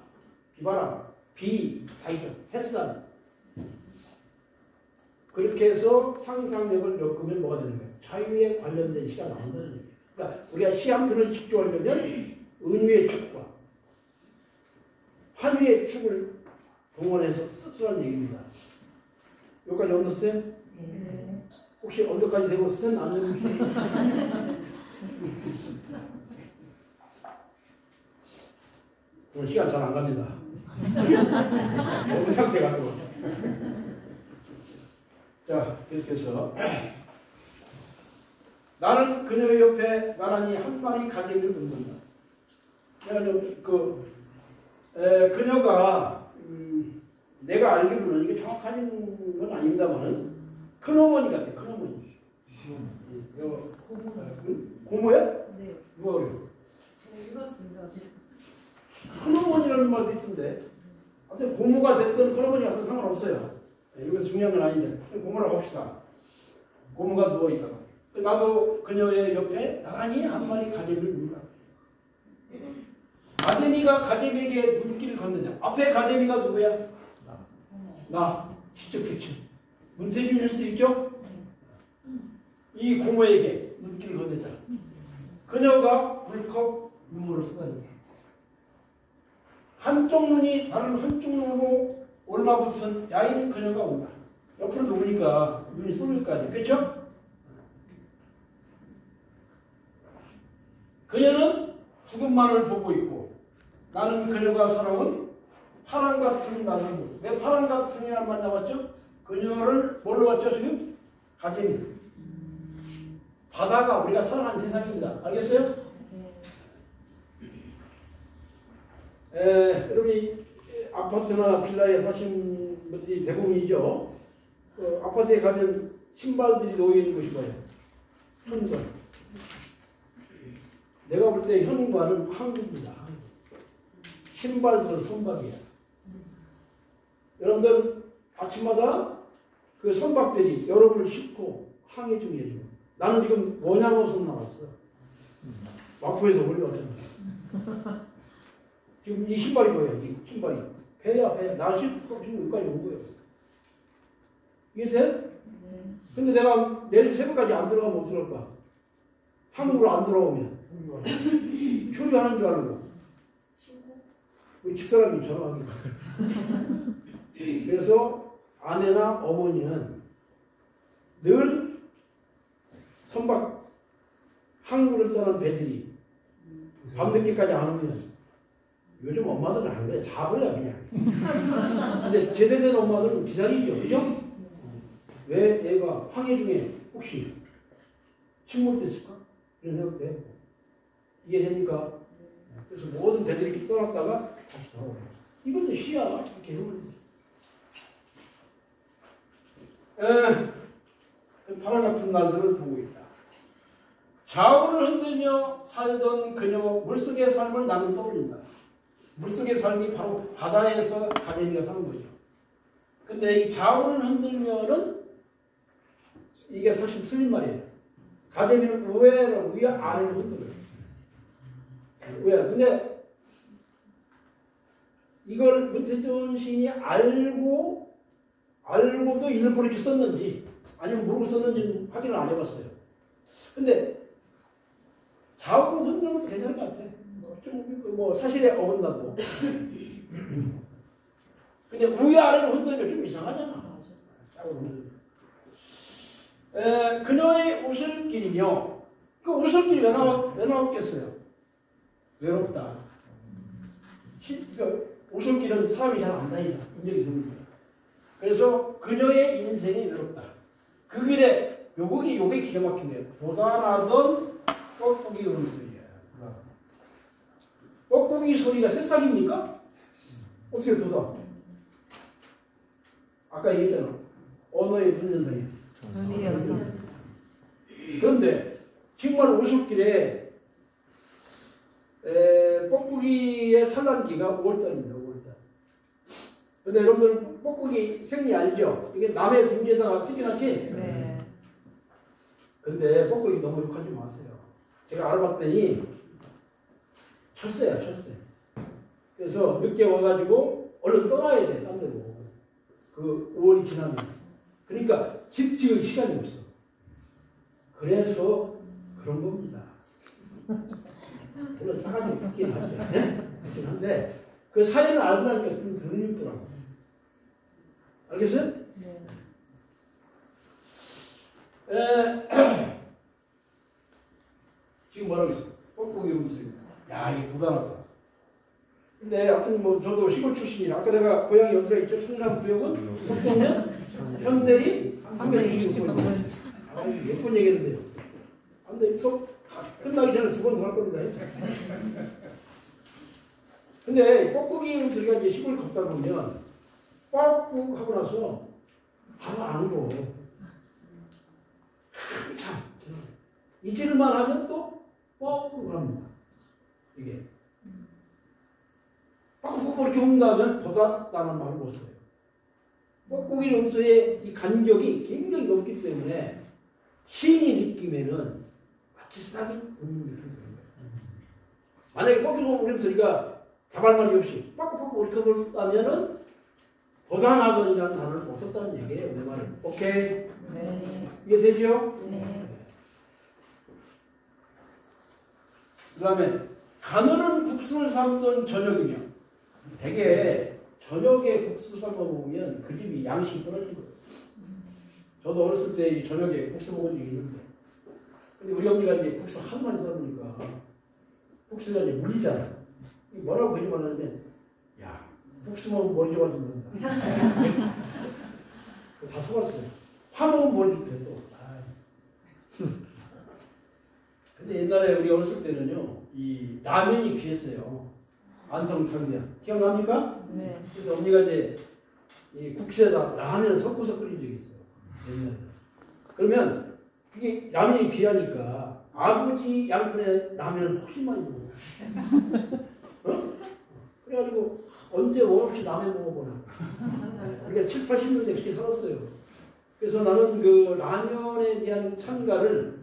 비바람, 비 다 있어. 햇살. 그렇게 해서 상상력을 엮으면 뭐가 되는 거야? 자유에 관련된 시가 나온다는 얘기야. 그러니까 우리가 시 한 편을 집중하려면 은유의 축과 환유의 축을 동원해서 쓰라는 얘기입니다. 여기까지 얻었어요? 네. 혹시 언제까지 되고 스탠 안 되는 게 오늘 시간 잘 안 갑니다. 너무 상태가 안 좋아. 자, 계속해서 나는 그녀의 옆에 나란히 한 마리 가재미를 둔다. 그녀가 내가 알기로는 이게 정확한 건 아닙니다만은 큰어머니 같아. 큰어머니. 고모야? 네. 누가 그래요? 제가 읽었습니다. 어디서. 큰어머니라는 말도 있던데. 하여튼 고모가 됐든 큰어머니가 됐든 상관없어요. 이거 중요한 건 아닌데 고모라고 합시다. 고모가 누워있다가 나도 그녀의 옆에 나란히 한 마리 가재미를 둔다. 가재미가 가재미에게 눈길을 건네자. 앞에 가재미가 누구야? 나. 시적 주체. 문세준일 수 있죠? 이 고모에게 눈길을 건네자. 그녀가 울컥 눈물을 쏟아낸다. 한쪽 눈이 다른 한쪽 눈으로 올라붙은 야인 그녀가 온다. 옆으로 오니까 눈이 쏠릴 거 아니야. 그렇죠? 그녀는 죽음만을 보고 있고 나는 그녀가 살아온 파랑 같은 나를 보고. 왜 파랑 같은이라는 말 나왔죠? 그녀를 뭘로 봤죠 지금? 가재미. 바다가 우리가 살아가는 세상입니다. 알겠어요? 여러분이 아파트나 빌라에 사신 분들이 대부분이죠. 아파트에 가면 신발들이 놓여있는 곳이 뭐예요? 현관. 내가 볼 때 현관은 항구입니다. 신발들은 선박이야. 여러분들 아침마다 그 선박들이 여러분을 싣고 항해 중이에요. 지금. 나는 지금 원양어선 나왔어. 마포에서 올라왔잖아. 지금 이 신발이 뭐예요? 이 신발이 배야 배. 나 싣고 지금 여기까지 온 거예요. 이해돼? 근데 내가 내일 새벽까지 안 들어가면 어떡할까? 항구로 안 들어오면 표류하는 줄 알고 우리 집사람이 전화하니까. 그래서 아내나 어머니는 늘 선박 항구를 떠난 배들이 밤늦게까지 안 오면 요즘 엄마들은 안 그래. 다 그래 그냥. 근데 제대된 엄마들은 기다리죠. 그죠? 왜 애가 항해 중에 혹시 침몰됐을까? 이런 생각도 해요. 이해됩니까? 그래서 모든 배들이 이렇게 떠났다가 다시 돌아오요. 이것도 시야. 이렇게 해보는 파랑 같은 날들을 보고 있다. 좌우를 흔들며 살던 그녀 물속의 삶을 나는 떠올린다. 물속의 삶이 바로 바다에서 가재미가 사는 거죠. 근데 이 좌우를 흔들면은 이게 사실 틀린 말이에요. 가재미는 의외로 위아래로 흔들어요. 의외로. 근데 이걸 문세준 시인이 알고서 일부러 이렇게 썼는지 아니면 모르고 썼는지 확인을 안 해봤어요. 근데 좌우로 흔들면 괜찮을 것 같아. 좀 사실에 어긋나도. 근데 위아래로 흔들면 좀 이상하잖아. 그녀의 오솔길이며 그 오솔길이 왜 나왔겠어요? 외롭다. 오솔길은 사람이 잘 안 다니다. 인적이 드물다. 그래서 그녀의 인생이 외롭다. 그 길에 요게 기가 막힌 거예요. 돋아나던 뻐꾸기 울음소리야. 뻐꾸기 소리가 새싹입니까? 어떻게 돋아? 아까 얘기했잖아. 언어의 무슨 현상이야? 그런데 정말 오솔길에 뻐꾸기의 산란기가 5월달입니다. 5월달. 근데 여러분들 뻐꾸기 생리 알죠? 이게 남의 등지에다가 생겨났지? 네. 근데 뻐꾸기 너무 욕하지 마세요. 제가 알아봤더니 철새야, 철새. 그래서 늦게 와가지고 얼른 떠나야 돼, 딴 데로. 그 5월이 지나면. 그러니까 집 지을 시간이 없어. 그래서 그런 겁니다. 물론 싸가지 없긴 하죠. 그렇긴 한데 그 사연을 알고 나니까 좀 들리더라고. 알겠어요? 네. 지금 뭐라고 했어? 뻑뻑이 음식. 야, 이게 부담하다. 근데 아무튼 뭐 저도 시골 출신이라 아까 내가 고향이 어디가 있죠? 충남 구역은 석성면 현대리 366번. 아, 예쁜 얘기했는데요. 근데 끝나기 전에 2번 더 할 겁니다. 근데 뻑뻑이 음식이 이제 시골 걷다 보면 뻑뻑 하고 나서 바로 안 울어. 한참 잊을만 하면 또 뻑뻑 합니다. 이게 뻑뻑 이렇게 운다면 보다라는 말을 못 써요. 뻑뻑이 음수의 이 간격이 굉장히 높기 때문에 시인이 느끼면은 마치 싹이 웃는 느낌이 드는 거예요. 만약에 뻑뻑이 음소리가 자발말이 없이 뻑뻑 이렇게 벌었다면은 보다나던이라는 단어를 못 썼다는 얘기예요. 내 말은. 오케이? 네. 이해되죠? 네. 그 다음에 가늘은 국수를 삶던 저녁이며 되게 저녁에 국수 삶아 먹으면 그 집이 양식이 떨어진 거예요. 저도 어렸을 때 저녁에 국수 먹은 적이 있는데 근데 우리 어머니가 이제 국수 한 마리 삶으니까 국수가 이제 물리잖아요. 뭐라고 그러지 말라면 야 국수 먹으면 머리 좋아진다. 다 속았어요. 화 먹으면 머리 좋대 또. 근데 옛날에 우리 어렸을 때는요, 이 라면이 귀했어요. 안성탕면. 기억납니까? 네. 그래서 언니가 이제 이 국수에다 라면을 섞어서 끓인 적이 있어요. 옛날에. 그러면 그게 라면이 귀하니까 아버지 양푼에 라면을 훨씬 많이 먹어요. 어? 그래가지고 언제 원 없이 라면 먹어보나. 우리가 7, 80년대 그렇게 살았어요. 그래서 나는 그 라면에 대한 찬가를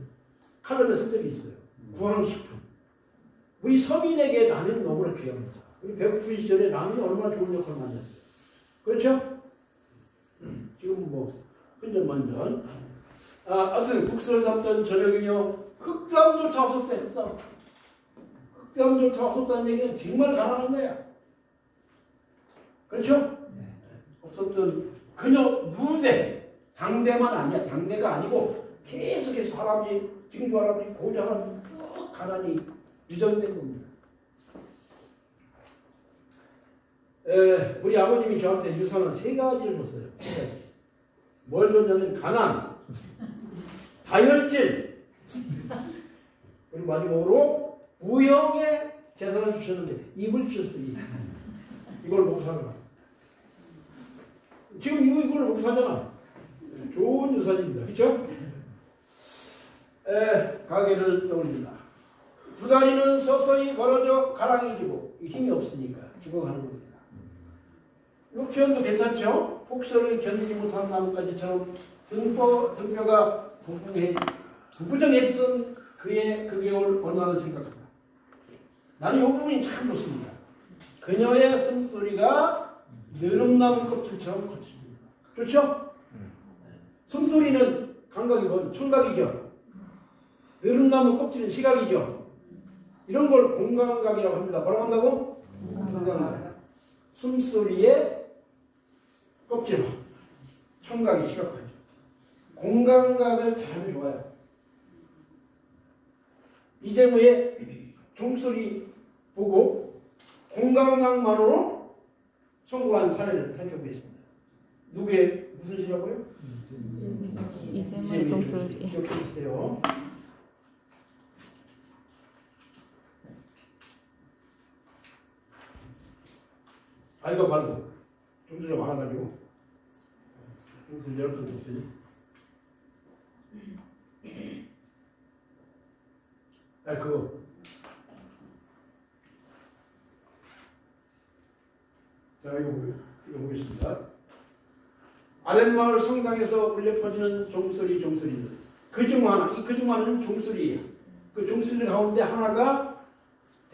칼럼에 쓴 적이 있어요. 구황식품. 우리 서민에게 라면이 너무나 귀합니다. 우리 배고픈 시절에 라면이 얼마나 좋은 역할을 만났어요. 그렇죠? 지금 뭐 흔전만전. 하여튼 국수를 삶던 저녁이며 흑담조차 없었대. 흑담조차 없었다는 얘기는 정말 가난한 거야. 그렇죠? 없었던 그녀 누세. 장대만 아니야. 장대가 아니고 계속해서 할아버지, 증조 할아버지, 고조 할아버지 쭉 가난이 유정된 겁니다. 우리 아버님이 저한테 유산을 3가지를 줬어요. 뭘 줬냐면 가난, 다혈질, 그리고 마지막으로 무형의 재산을 주셨는데 입을 주셨어요. 이걸 먹고 살아라. 지금 이걸 먹고 살잖아. 좋은 유산입니다. 그렇죠? 가게를 떠올립니다. 2다리는 서서히 벌어져 가랑이 지고 힘이 없으니까 죽어가는 겁니다. 이 표현도 괜찮죠? 폭설을 견디지 못한 나뭇가지처럼 등뼈가 부부정해지던 그의 그 겨울 얼마나 생각합니다. 나는 이 부분이 참 좋습니다. 그녀의 숨소리가 느릅나무 껍질처럼 거칩니다. 좋죠? 숨소리는 감각이 뭔? 청각이죠. 느릅나무 껍질은 시각이죠. 이런 걸 공감각이라고 합니다. 뭐라고 한다고? 공감각. 숨소리의 껍질, 청각이 시각하죠. 공감각을 잘 좋아요. 이재무의 종소리 보고 공감각만으로 성공한 사례를 살펴보겠습니다. 누구의 무슨 시라고요? 이재무의 종소리. 기억해 주세요. 이거 말고 종소리가 많아가지고 종소리 10번 썼더니 그거 자 이거 보겠습니다. 아랫마을 성당에서 울려 퍼지는 종소리들. 그중 하나는 종소리예요. 그 종소리 가운데 하나가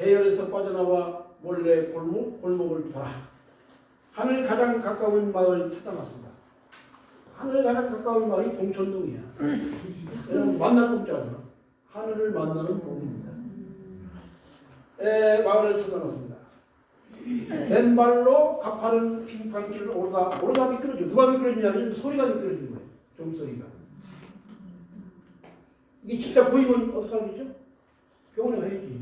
대열에서 빠져나와 몰래 골목을 돌아 하늘 가장 가까운 마을 찾아났습니다. 하늘 가장 가까운 마을이 봉천동이야. 여러분 만나는 동자잖아. 하늘을 만나는 동입니다. 마을을 찾아났습니다. 맨발로 가파른 빙판길을 오르다 미끄러져. 누가 미끄러지냐면 소리가 미끄러지는 거예요. 종소리가. 이게 진짜 보이면 어떡하는 거죠? 병원에 가야지.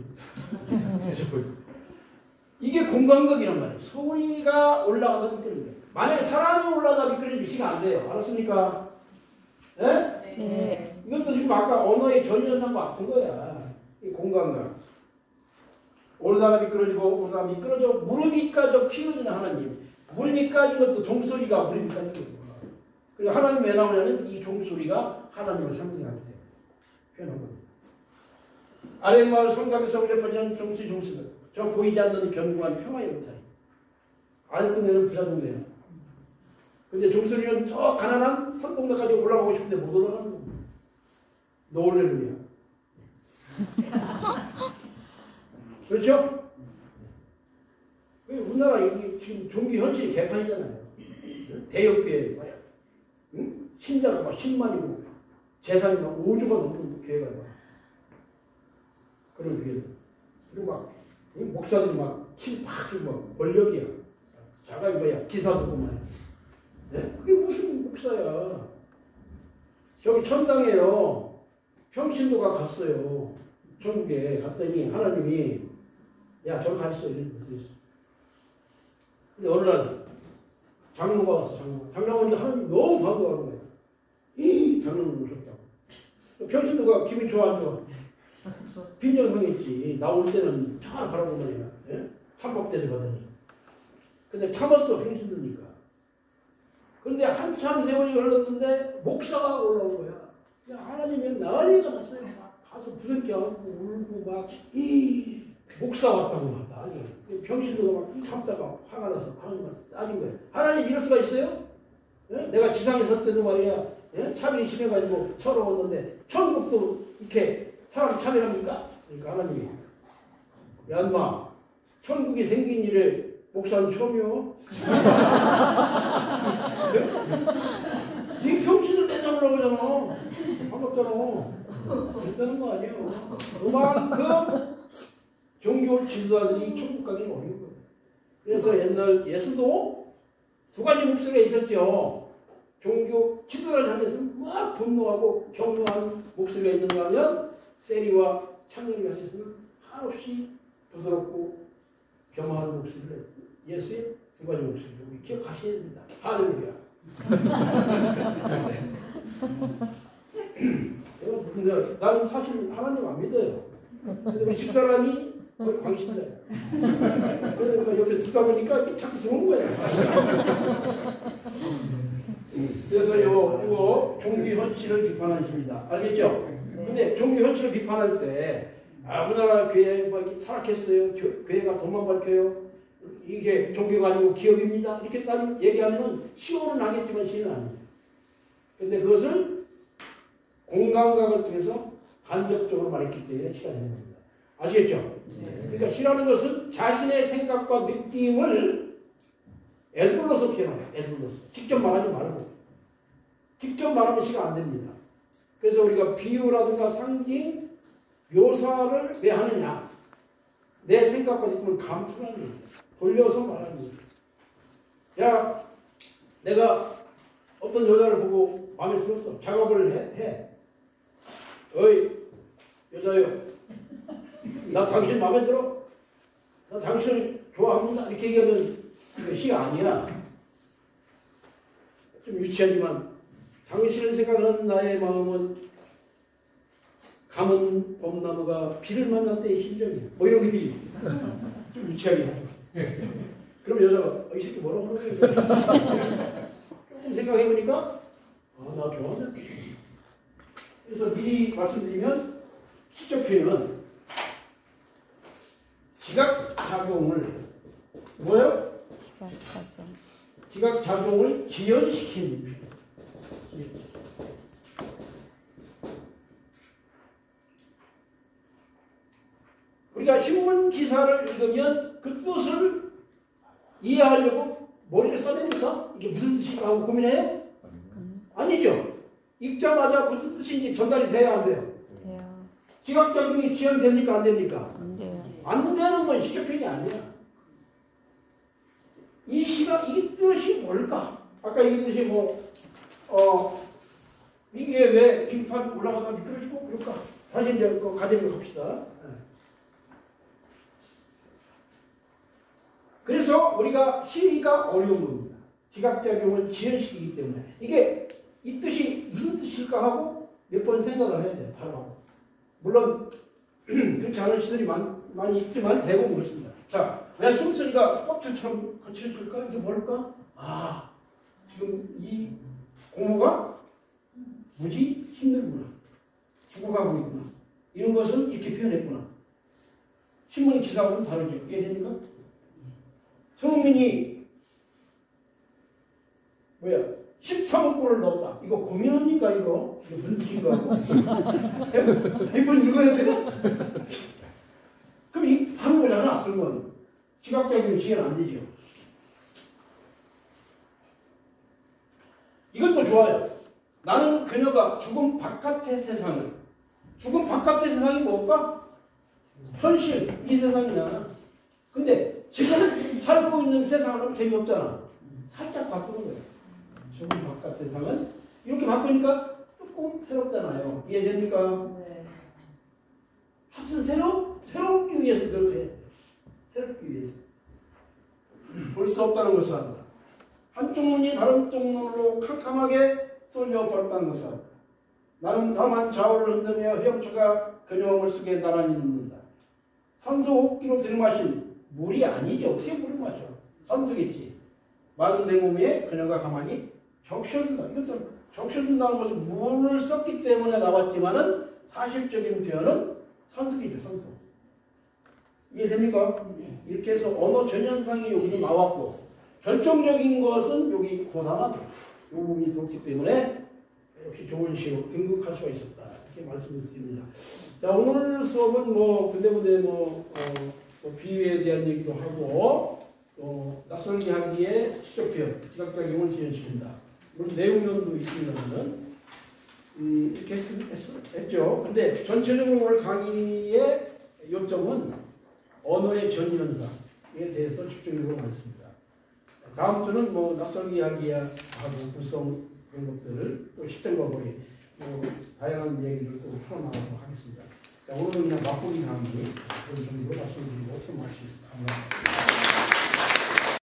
이게 공감각이란 말이에요. 소리가 올라가다 미끄러져요. 만약에 사람이 올라가다 미끄러지면 시가 안 돼요. 알았습니까? 네? 네. 이것도 지금 아까 언어의 전연상과 같은 거야. 이 공감각. 오르다가 미끄러져 무릎이 까져 피어드는 하나님. 무릎이 까진 것도 종소리가 무릎이 까진 거예요. 그리고 하나님 왜 나오냐면 이 종소리가 하나님을 상징하게 돼요. 표현한 겁니다. 아랫마을 성곽에서 울려 퍼지는 종소리가 저 보이지 않는 견고한 평화의 울타리. 아랫동네는 부자 동네야. 근데 종소리는 저 가난한 산동네까지 올라가고 싶은데 못 올라가는 겁니다. 노을렐루야. 그렇죠? 우리나라 여기 지금 종교 현실이 개판이잖아요. 대역교회 뭐야? 응? 신자가 막 10만이고 재산이 막 5조가 넘는 교회가 막 그런 교회. 그리고 막 목사들이 막 칠팍 주고 막 권력이야. 자가 뭐야? 기사 두고 말이야. 네? 그게 무슨 목사야? 저기 천당에요. 평신도가 갔어요. 천국에 갔더니 하나님이 야 저기 가 있어 이랬어. 근데 어느 날 장로가 왔어. 장로가 오니까 하나님 너무 반가워하는 거야. 이 장로는 오셨다고. 평신도가 기분이 좋아 안 좋아? 빈정상했지. 나 올 때는 차 가라고 말이야. 예? 참박대를 가더니. 근데 참았어 평신도니까. 그런데 한참 세월이 흘렀는데 목사가 올라온 거야. 하나님이 난리가 났어요. 막 가서 부둥켜 울고 막 목사 왔다고 막 난리. 병신도가 막 참다가 화가 나서 하나님한테 따진 거예요. 하나님 이럴 수가 있어요? 예? 내가 지상에 설 때도 말이야. 예? 차별이 심해가지고 서러웠는데 천국도 이렇게 사람 차별합니까? 그러니까 하나님이 야 인마 천국이 생긴 일에 목사는 처음이요. 네 병신을 맨날 올라오잖아. 반갑잖아. 괜찮은 거 아니에요. 그만큼 종교 지도자들이 천국 가기는 어려운 거예요. 그래서 옛날 예수도 두 가지 목소리가 있었죠. 종교 지도자를 향해서 막 분노하고 경고하는 목소리가 있는가 하면 세리와 창렬을 향해서는 한없이 부드럽고 겸허하는 목소리를 예수의 두 가지 목소리를 우리 기억하셔야 됩니다. 할렐루야. 근데 나는 사실 하나님 안 믿어요. 근데 우리 집사람이 거의 광신자야. 그러니까 옆에 쓰다 보니까 자꾸 쓰는 거야. 그래서 이거 종교 현실을 비판하십니다. 알겠죠? 근데 종교 현실을 비판할 때 우리나라 교회 타락했어요. 교회가 돈만 밝혀요. 이게 종교가 아니고 기업입니다. 이렇게 딱 얘기하면 시원은 하겠지만 시는 아니에요. 근데 그것을 공감각을 통해서 간접적으로 말했기 때문에 시가 되는 겁니다. 아시겠죠? 그러니까 시라는 것은 자신의 생각과 느낌을 애둘러서 표현해요. 애둘러서. 직접 말하지 말고. 직접 말하면 시가 안 됩니다. 그래서 우리가 비유라든가 상징, 묘사를 왜 하느냐. 내 생각과 느낌을 감추라는 거예요. 돌려서 말하는 거예요. 야, 내가 어떤 여자를 보고 마음에 들었어. 작업을 해. 어이, 여자요. 나 당신 마음에 들어? 나 당신을 좋아합니다. 이렇게 얘기하면 시가 아니야. 좀 유치하지만 당신을 생각하는 나의 마음은 감은 봄나무가 비를 만날 때의 심정이야. 뭐 이런 게 좀 유치하게. 그럼 여자가 이 새끼 뭐라고 하는 거야? 조금 생각해보니까 나 좋아하네. 그래서 미리 말씀드리면 시적 표현은 지각작용을 뭐예요? 지각작용을 지연시키는 표현. 우리가 우리가 신문 기사를 읽으면 그 뜻을 이해하려고 머리를 써냅니까? 이게 무슨 뜻인가 하고 고민해요? 아니죠. 읽자마자 무슨 뜻인지 전달이 돼야 안 돼요. 돼요. 지각작용이 지연됩니까? 안 됩니까? 안 돼요. 안 되는 건 시적편이 아니야. 이 뜻이 뭘까? 아까 얘기했듯이 이게 왜 빙판 올라가서 미끄러지고 그럴까? 다시 이제 그 가정을 합시다. 그래서 우리가 시가 어려운 겁니다. 지각작용을 지연시키기 때문에. 이게 이 뜻이 무슨 뜻일까 하고 몇 번 생각을 해야 돼요. 바로. 물론 그렇지 않은 시들이 많이 있지만 대부분 그렇습니다. 자, 왜 숨소리가 껍질처럼 거칠까? 이게 뭘까? 아, 지금 이 고모가 무지 힘들구나. 죽어가고 있구나. 이런 것을 이렇게 표현했구나. 신문 기사하고는 다르죠. 이해됩니까? 손흥민이 13억 골을 넣었다. 이거 고민합니까 이거? 이거 무슨 뜻인가? 이건 읽어야 되나? 그럼 이 바로 거잖아. 그러면 지각작용이 지연 안 되죠. 이것도 좋아요. 나는 그녀가 죽음 바깥의 세상을. 죽음 바깥의 세상이 뭘까? 현실, 이 세상이잖아. 근데 지금 살고 있는 세상은 재미없잖아. 살짝 바꾸는 거예요. 죽음 바깥 세상은 이렇게 바꾸니까 조금 새롭잖아요. 이해됩니까? 네. 하여튼 새롭기 위해서 노력해야 돼요. 새롭기 위해서. 볼 수 없다는 것을 한다. 한쪽 눈이 다른 쪽 눈으로 캄캄하게 쏠려 버렸다는 것을 한다. 나는 다만 좌우를 흔들며 헤엄쳐가 그녀 속에 나란히 눕는다. 산소 호흡기로 들이마신 물이 아니죠. 어떻게 물을 마셔? 산소겠지. 마른 내 몸에 그녀가 가만히 적셔준다. 이것은 적셔준다는 것은 물을 썼기 때문에 나왔지만은 사실적인 표현은 산소기죠. 산소. 이해됩니까? 이렇게 해서 언어 전현상이 여기도 나왔고 결정적인 것은 여기 고단하다. 이 부분이 들었기 때문에 역시 좋은 시로 등극할 수가 있었다. 이렇게 말씀을 드립니다. 자, 오늘 수업은 군데군데 비유에 대한 얘기도 하고 낯설게 하기에 시적표현, 지각작용을 지연시킨다. 이런 내용면도 있습니다만은 이렇게 했죠. 근데 전체적으로 오늘 강의의 요점은 언어의 전현상에 대해서 집중적으로 하겠습니다. 다음 주는 낯설게 하기야 하고 구성 그런 것들을 또 시점과 거리 다양한 얘기를 또 풀어나가도록 하겠습니다. 자, 오늘은 그냥 맛보기 강의 그런 정도로 말씀드리고 수고하셨습니다. 감사합니다.